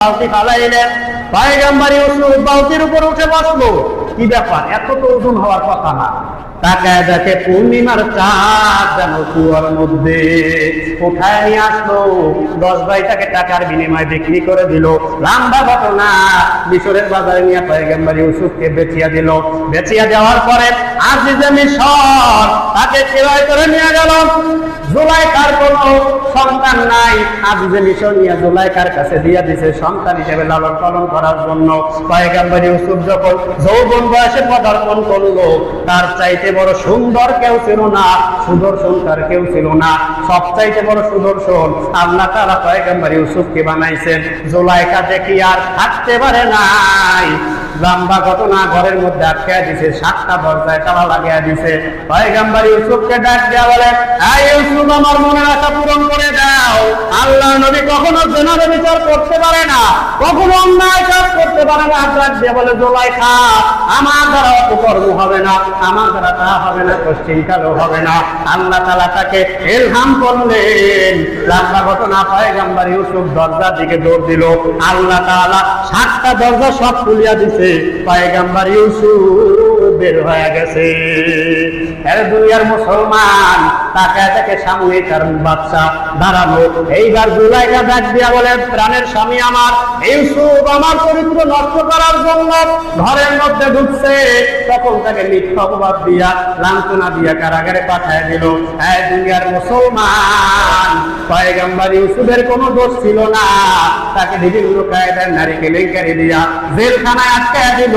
বালতি ফালাইলেন, পয়গম্বর ইউসুফ বালতির উপর উঠে বসলো। কি ব্যাপার, এত তো ওজন হওয়ার কথা না। তাকায় দেখে পূর্ণিমার চাঁদ যেন কুয়ার মধ্যে। উঠায় নিয়ে আসলো, 10 ভাইটাকে টাকার বিনিময়ে বিক্রি করে দিল। লম্বা ঘটনা। মিশরের বাজারে নিয়ে পয়গম্বর ইউসুফকে বেচিয়া দিল। বেচিয়া দেওয়ার পরে আজিজে মিশর তাকে ক্রয় করে নিয়ে গেল। জুলাইখার কোনো সন্তান নাই, আজিজে মিশর নিয়ে জুলাইখার কাছে দিয়ে দিছে সন্তান হিসেবে লালন পালন করার জন্য। পয়গম্বর ইউসুফ যখন যৌবন বয়সে পদার্পণ করলো, তার চাইতে বড় সুন্দর কেউ ছিল না, সুদর্শন তার কেউ ছিল না। সবচাইতে বড় সুদর্শন আল্লাহ তাআলা পয়গম্বর ইউসুফকে বানাইছেন। জুলাইখা দেখি আর থাকতে পারে নাই, লম্বা ঘটনা, ঘরের মধ্যে আটকায় দিছে, 7টা দরজায় তালা লাগিয়ে দিছে। পয়গম্বর ইউসুফকে ডাক দেয়া বলে, এই ইউসুফ, আমার মনের আশা পূরণ করে দাও। আল্লাহ নবী কখনো জেনারে বিচার করতে পারে না, কখনো অন্যায় কাজ করতে পারে না। ডাক দিয়ে বলে, জুলাইখা, আমার দ্বারা অপকর্ম হবে না, আমার দ্বারা তা হবে না, পশ্চিমকালও হবে না। আল্লাহ তাআলা তাকে ইলহাম করলেন। লম্বা ঘটনা, পয়গম্বর ইউসুফ দরজার দিকে দৌড় দিল। আল্লাহ তাআলা 7টা দরজা সব খুলিয়া দিছে। পয়গম্বর ইউসুফ বের হয়ে গেছে। এর দুনিয়ার মুসলমান তাকায় দেখে সামনে তার বাদশা দাঁড়ানো। এইবার জুলাইখা ডাক দিয়া বলে, প্রাণের স্বামী আমার ইউসুফ আমার চরিত্র নষ্ট করার জন্য ঘরের মধ্যে ঢুকছে। তখন তাকে মিথ্যা অপবাদ দিয়া, লাঞ্ছনা দিয়া কারাগারে পাঠায় দিল। এই দুনিয়ার মুসলমান, পয়গম্বর ইউসুফের কোনো দোষ ছিল না, তাকে বিভিন্ন কায়দায় নারী কেলেঙ্কারি দিয়া জেলখানায় আটকায় দিল।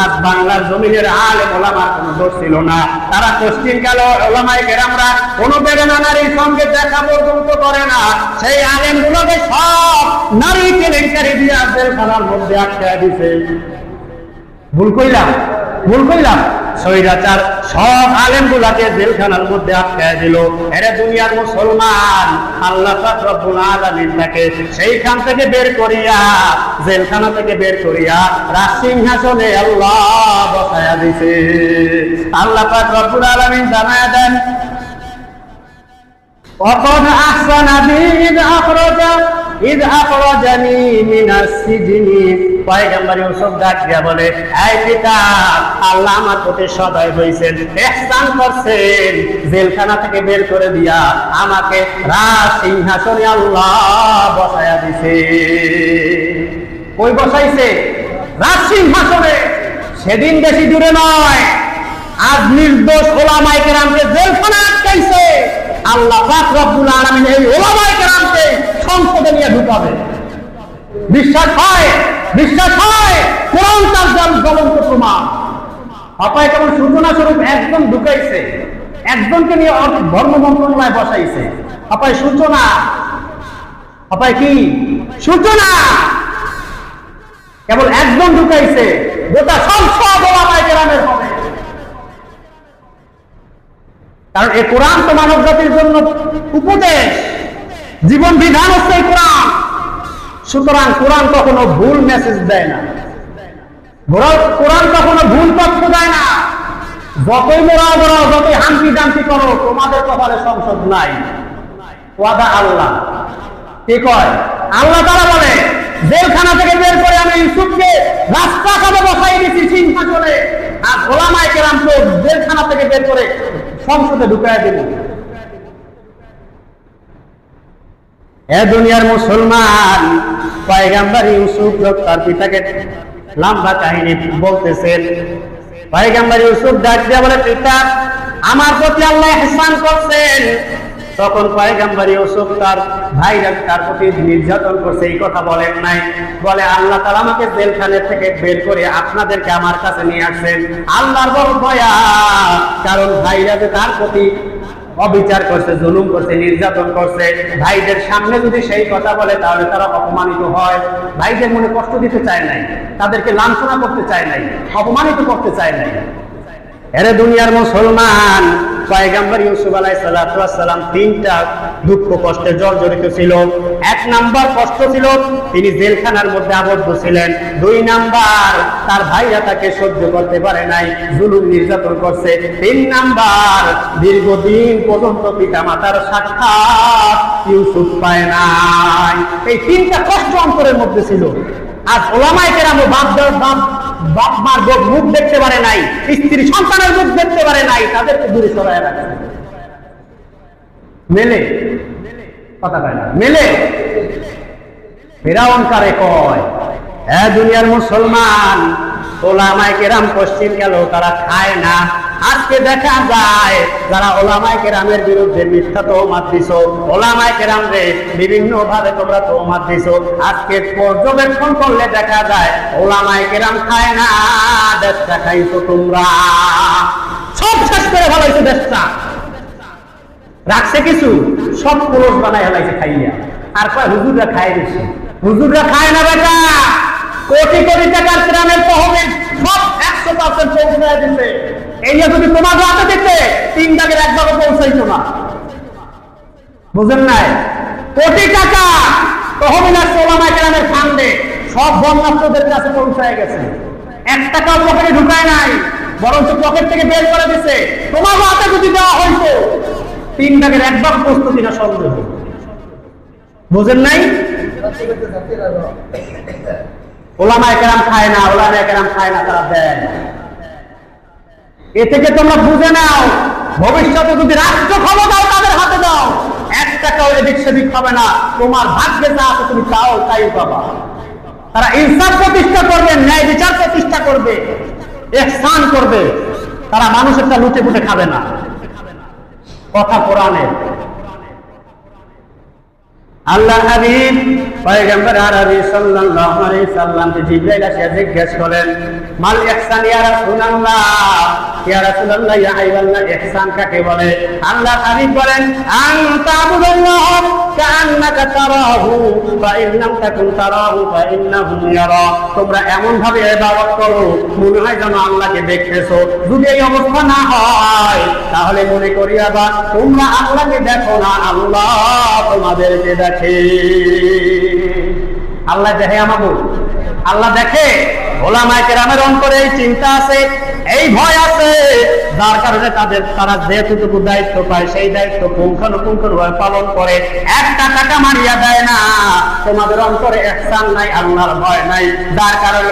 আজ বাংলার জমিনের আলেম ওলামার কোনো দোষ ছিল না, তারা পশ্চিমকালে ওলামায়ে কেরামরা কোনো বেগানা নারীর সঙ্গে দেখা পর্যন্ত করে না। সেই আলেমগুলোকে সব নারী কেলেঙ্কারি দিয়া জেলখানার মধ্যে আটকায় দিছে। ভুল কইলাম? স্বৈরাচার সব আলেমগুলাকে জেলখানার মধ্যে আটকায় দিল। এরা দুনিয়ার মুসলমান, আল্লাহ পাক রব্বুল আলামিন তাকে সেইখান থেকে বের করিয়া, জেলখানা থেকে বের করিয়া রাজসিংহাসনে আল্লাহ বসায়া দিছে। আল্লাহ পাক রব্বুল আলামিন জানায়া দেন, وقد أحسن بي إذ أخرجني من السجن। পয়গম্বর ইউসুফ ডাক দিয়া বলে, এই পিতা, আল্লাহ আমার প্রতি সদয় হয়েছেন, ইহসান করছেন, জেলখানা থেকে বের করে দিয়া আমাকে রাজ সিংহাসনে আল্লাহ বসায়া দিছে। কই বসাইছে? রাজ সিংহাসনে। সেদিন বেশি দূরে নয়, আজ নির্দোষ ওলামায়ে কেরামকে জেলখানা আটকাইছে। আল্লাহ পাক রব্বুল আলামিন এই ওলামায়ে কেরামকে সংসদে নিয়ে ঢুকাবে। বিশ্বাস হয়? কোরআন তার জ্বলন্ত প্রমাণ। আপায় কেমন সূচনা স্বরূপ একজন ঢুকাইছে, একজনকে নিয়ে ধর্ম মন্ত্রণালয় বসাইছে। আপায় সূচনা, আপায় কি সূচনা? কেবল একজন ঢুকাইছে, গোটা সংসদ ওলামায়ে কেরামের হবে। কারণ এই কোরআন তো মানব জাতির জন্য উপদেশ, জীবন বিধান হচ্ছে এই কোরআন। সুতরাং কোরআন কখনো ভুল মেসেজ দেয় না, কোরআন কখনো ভুল তথ্য দেয় না। যতই মোড়াও, যতই হামকি জামকি করো, তোমাদের কপালে সংসদ নাই। ওয়াদা আল্লাহ। কি কয়? আল্লাহ তাআলা বলে, জেলখানা থেকে বের করে আমি ইউসুফকে রাস্তা কাটে বসাই দিয়েছি সিংহাসনে, আর ওলামায়ে কেরামকে জেলখানা থেকে বের করে সংসদে ঢুকায় দেব। এ দুনিয়ার মুসলমান, পয়গম্বর ইউসুফ তার পিতাকে লম্বা কাহিনী বলতেছেন। পয়গম্বর ইউসুফ ডাক দিয়ে বলে, পিতা, আমার প্রতি আল্লাহ ইহসান করছেন। তখন পয়গম্বর ইউসুফ তার ভাইরা তার প্রতি নির্যাতন করছে, এই কথা বলেন নাই। বলে, আল্লাহ তাআলা আমাকে জেলখানা থেকে বের করে আপনাদেরকে আমার কাছে নিয়ে আসছেন। আল্লাহর বড় দয়া, কারণ ভাইরা যে তার প্রতি অবিচার করছে, জুলুম করছে, নির্যাতন করছে, ভাইদের সামনে যদি সেই কথা বলে তাহলে তারা অপমানিত হয়। ভাইদের মনে কষ্ট দিতে চায় নাই, তাদেরকে লাঞ্ছনা করতে চায় নাই, অপমানিত করতে চায় নাই। এরে দুনিয়ার মুসলমান, পয়গম্বর ইউসুফ আলাইহিস সালাম তিনটা দুঃখ কষ্টে জর্জরিত ছিল। এক নাম্বার কষ্ট ছিল তিনি জেলখানার মধ্যে আবদ্ধ ছিলেন। দুই নাম্বার তার ভাইরা তাকে সহ্য করতে পারে নাই, জুলুম নির্যাতন করছে। তিন নাম্বার দীর্ঘদিন পর্যন্ত পিতা মাতার সাক্ষাৎ ইউসুফ পায় নাই। এই তিনটা কষ্ট অন্তরের মধ্যে ছিল। আজ ওলামায়ে কেরাম বাপ মার মুখ দেখতে পারে নাই, স্ত্রী সন্তানের মুখ দেখতে পারে নাই, তাদেরকে দূরে সরায় রাখে। মেলে কথা কয় না, মেলে ফিরাউন কারে কয়? দুনিয়ার মুসলমান, ওলামায়ে কেরাম পশ্চিম গেল, তারা খায় না। আজকে দেখা যায় যারা ওলামায়ে কেরামের বিরুদ্ধে মিথ্যা তহমত দিছো, ওলামায়ে কেরামরে বিভিন্ন ভাবে তোমরা তহমত দিছো, আজকে পর্যবেক্ষণ করলে দেখা যায় ওলামায়ে কেরাম খায় না, দেশটা খাইছো তোমরা। সব শেষ করে ফেলাইছো দেশটা, রাখছে কিছু? সব পুরুষ বানাই ফেলাইছে খাইয়া। আর কয় হুজুররা খায় বেশি। হুজুররা খায় না বেটা, কোটি কোটি টাকার ত্রাণের তহবিল সব 100% পৌঁছায় দিতে। এই নিয়ে যদি তোমার হাতে দিতে 3 দাগের 1 ভাগও পৌঁছাইতো না। বুঝেন নাই? কোটি টাকা তহবিল আর ওলামায়ে কেরামের ফান্ডে সব বন্যার্থদের কাছে পৌঁছায় গেছে। 1 টাকাও পকেটে ঢুকায় নাই, বরঞ্চ পকেট থেকে বের করে দিছে। তোমার হাতে যদি দেওয়া হইতো 3 দাগের 1 ভাগ প্রস্তুতি না সন্দেহ। বুঝেন নাই? ওলামায়ে কেরাম খায় না, ওলামায়ে কেরাম খায় না, তারা দেয়। এ থেকে তোমরা বুঝে নাও, ভবিষ্যতে যদি রাষ্ট্র ক্ষমতাও তাদের হাতে দাও, 1 টাকাও এদিক সেদিক হবে না। তোমার ভাগ্যে যা আছে তুমি চাও তাই পাবা। তারা ইনসাফ প্রতিষ্ঠা করবে, ন্যায় বিচার প্রতিষ্ঠা করবে, ইহসান করবে। তারা মানুষেরটা লুটে পুটে খাবে না। কথা কোরআনের। আল্লাহ হাবিব পয়গম্বর আরবি সাল্লাল্লাহু আলাইহি সাল্লামকে জিবরাইল এসে জিজ্ঞেস করেন, মাল ইহসান ইয়া রাসূলুল্লাহ, ইয়া রাসূলুল্লাহ ইয়া হাবিবাল্লাহ, ইহসান কাকে বলে? আল্লাহ হাবিব বলেন, আনতা আবুদুল্লাহ কাআন্নাকা তারাহু ফা ইন লাম তাকুন তারাহু ফা ইন্নাহু ইয়ারা। তোমরা এমন ভাবে ইবাদত করো মনে হয় যেন আল্লাহকে দেখতেছো। যদি এই অবস্থা না হয় তাহলে মনে করিয়া বা তোমরা আল্লাহকে দেখো না, আল্লাহ তোমাদেরকে দেখে। আল্লাহ দেখে আমাকে? আল্লাহ দেখে? ওলামায়ে কেরামের অন্তরে এই চিন্তা আছে, এই ভয় আছে, যার কারণে তারা যেটুকু দায়িত্ব পায় সেই দায়িত্ব পুঙ্খানুপুঙ্খভাবে পালন করে। 1 টাকা মারিয়া দেয় না। তোমাদের অন্তরে ইহসান নাই, আল্লাহর ভয় নাই, যার কারণে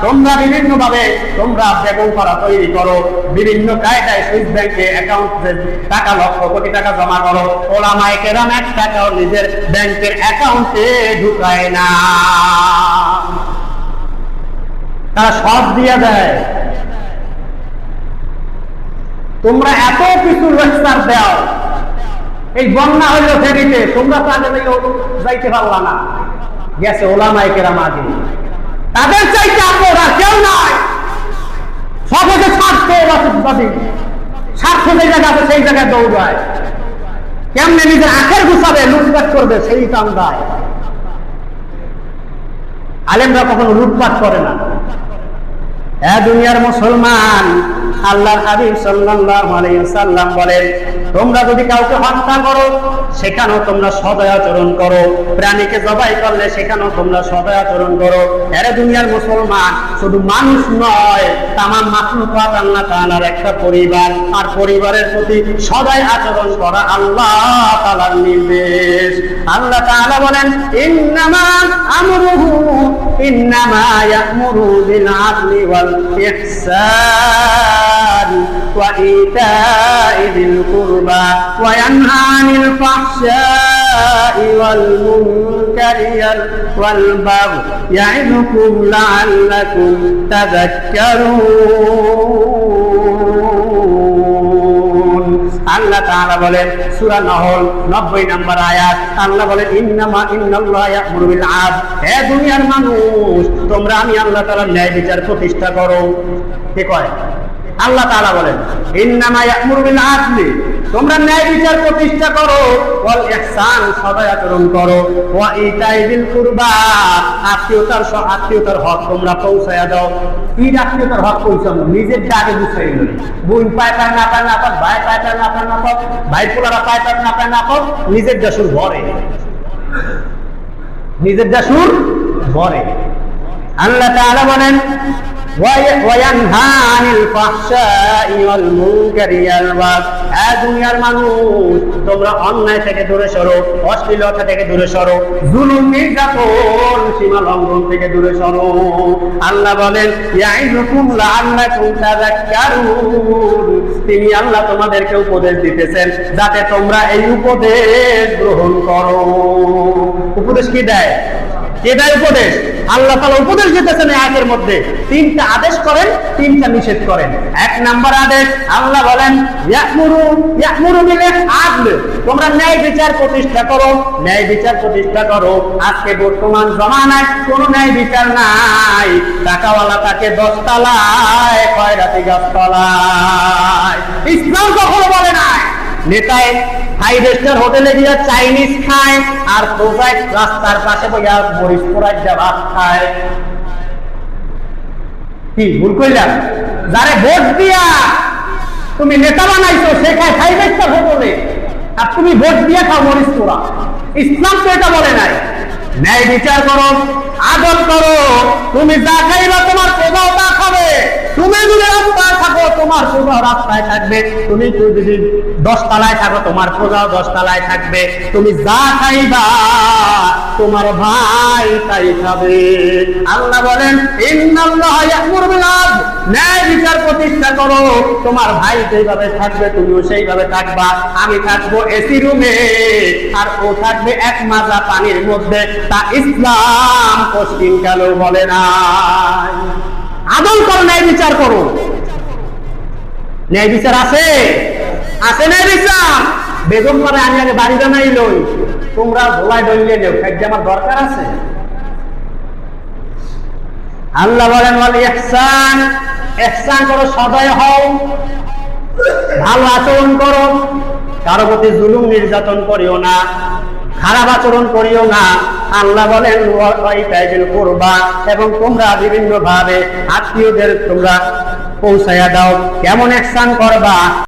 তোমরা বিভিন্ন ভাবে তোমরা বেগম করা তৈরি করো, বিভিন্ন কায়দায় সুইস ব্যাংকে অ্যাকাউন্টে টাকা লক্ষ কোটি টাকা জমা করো। ওলামায়ে কেরাম 1 টাকাও নিজের ব্যাংকের অ্যাকাউন্টে ঢুকায় না, তারা সব দিয়ে দেয়। তোমরা এত কিছু লেকচার দাও, এই বন্যা হইল ফেরিতে, তোমরা তো আগে যাইতে পারলা না, গেছে ওলামায়ে কেরাম আগে। তাদের চাইতে আপনারা কেউ নাই। সব হচ্ছে স্বার্থবাদী, স্বার্থ যে জায়গা আছে সেই জায়গায় দৌড়ায়। কেমনে নিজের আখের গুছাবে, লুটপাট করবে সেই কাম দেয়। আলেমরা কখনো লুটপাট করে না। দুনিয়ার মুসলমান, আল্লাহর হাবিব সাল্লাল্লাহু আলাইহি ওয়াসাল্লাম বলেন, তোমরা যদি কাউকে হত্যা করো সেখানেও তোমরা সদয় আচরণ করো, প্রাণীকে জবাই করলে সেখানেও তোমরা সদয় আচরণ করো। এরা দুনিয়ার মুসলমান, শুধু মানুষ নয়, তামাম মাখলুকাত আল্লাহ তাআলার একটা পরিবার, আর পরিবারের প্রতি সদয় আচরণ করা আল্লাহ তাআলার নির্দেশ। আল্লাহ তাআলা বলেন, ইন্নামা ইয়া'মুরু বিল আদলি ওয়াল ইহসান ওয়া ইতা'i যিল কুরবা ওয়া ইয়ানহা আনিল ফাহশাই ওয়াল মুনকারি ওয়াল বাগই ইয়া'iদুকুম লা'আল্লাকুম তাযাক্কারুন। আল্লাহ তাআলা বলেন সূরা নহল 90 নম্বর আয়াত, আল্লাহ বলেন, ইন্নাল্লাহা ইয়া'মুরু বিল আদল। হে দুনিয়ার মানুষ, তোমরা আমি আল্লাহ তাআলার ন্যায় বিচার প্রতিষ্ঠা করো। কে কয়? আল্লাহ তাআলা বলেন ইন্নামা ইয়া'মুরু বিল আদলি, তোমরা ন্যায় বিচার প্রতিষ্ঠা করো, ওয়াল ইহসান, সদয় আচরণ করো, ওয়া ইতাই বিল কুরবা, আত্মীয়তার হক তোমরা পৌঁছায়া দাও। কি আত্মীয়তার হক পৌঁছানো? নিজের আগে বুঝাই নিল, বোন পায় পায় না পায় না পায়, ভাই পায় পায় না পায় না পায়, ভাই পোলারা পায় পায় না পায় না পায়, নিজের দেশুর ঘরে, নিজের দেশুর ঘরে। আল্লাহ তাআলা বলেন ওয়ায়ানহা আনিল ফাহশাই ওয়াল মুনকারি ওয়াল বাগ, দুনিয়ার মানুষ তোমরা অন্যায় থেকে দূরে সরো, অশ্লীলতা থেকে দূরে সরো, জুলুম নির্যাতন সীমা লঙ্ঘন থেকে দূরে সরো। আল্লাহ বলেন ইয়াইযুকুম লাআল্লাকুম তাযাক্কারুন, তিনি আল্লাহ তোমাদেরকে উপদেশ দিতেছেন যাতে তোমরা এই উপদেশ গ্রহণ করো। উপদেশ কি দেয়? কে দেয় উপদেশ? আল্লাহ তাআলা উপদেশ দিতেছেন এই আয়াতের মধ্যে। তিনটা আদেশ করেন, তিনটা নিষেধ করেন। এক নাম্বার আদেশ, আল্লাহ বলেন ইয়া'মুরু বিল আদল, তোমরা ন্যায় বিচার প্রতিষ্ঠা করো, ন্যায় বিচার প্রতিষ্ঠা করো। আজকে বর্তমান জমানায় কোনো ন্যায় বিচার নাই। টাকাওয়ালা তাকে 10 তলায়, খয়রাতি গাছতলায়। ইসলাম কখনো বলে নাই নেতায় 5 স্টার হোটেলে গিয়ে চাইনিজ খায় আর প্রোভাইড রাস্তার পাশে বইয়া মরিচ পোড়াই ভাত খায়। কি ভুল কইলাম? যারে ভোট দিয়া তুমি নেতা বানাইছো সে খায় 5 স্টার হোটেলে, আর তুমি ভোট দিয়ে খাও মরিচ পোড়া। ইসলাম তো এটা বলে নাই। ন্যায় বিচার করো, আদর করো। তুমি যা খাইবা তোমার প্রজাও তা খাবে। তুমি যদি রাস্তায় থাকো তোমার প্রজাও রাস্তায় থাকবে। তুমি যদি 10 তলায় থাকো তোমার প্রজাও 10 তলায় থাকবে। তুমি যা খাইবা তোমার ভাই তাই খাবে। আল্লাহ বলেন ইন্নাল্লাহা ইয়া'মুরু বিল আদল, ন্যায় বিচার প্রতিষ্ঠা করো। তোমার ভাই যেভাবে থাকবে তুমিও সেইভাবে থাকবা। আমি থাকবো এসি রুমে আর ও থাকবে এক মাজা পানির মধ্যে। তা ইসলাম পশ্চিম কালেও বলে নাই। আদল করো, ন্যায় বিচার করো। ন্যায় বিচার আছে? আছে ন্যায় বিচার? বেগম করে আমি আগে বাড়ি বানাই লই, তোমরা ভোলায় ডলিয়ে নেও, খাদ্য আমার দরকার আছে। আল্লাহ বলেন ওয়াল ইহসান, ইহসান করো, সদয় হও, ভালো আচরণ করো, কারো প্রতি জুলুম নির্যাতন করিও না, খারাপ আচরণ করিও না। আল্লাহ বলেন ওয়াইতাইবিল কুরবা, এবং তোমরা বিভিন্ন ভাবে আত্মীয়দের তোমরা পৌঁছায়া দাও। কেমন ইহসান করবা?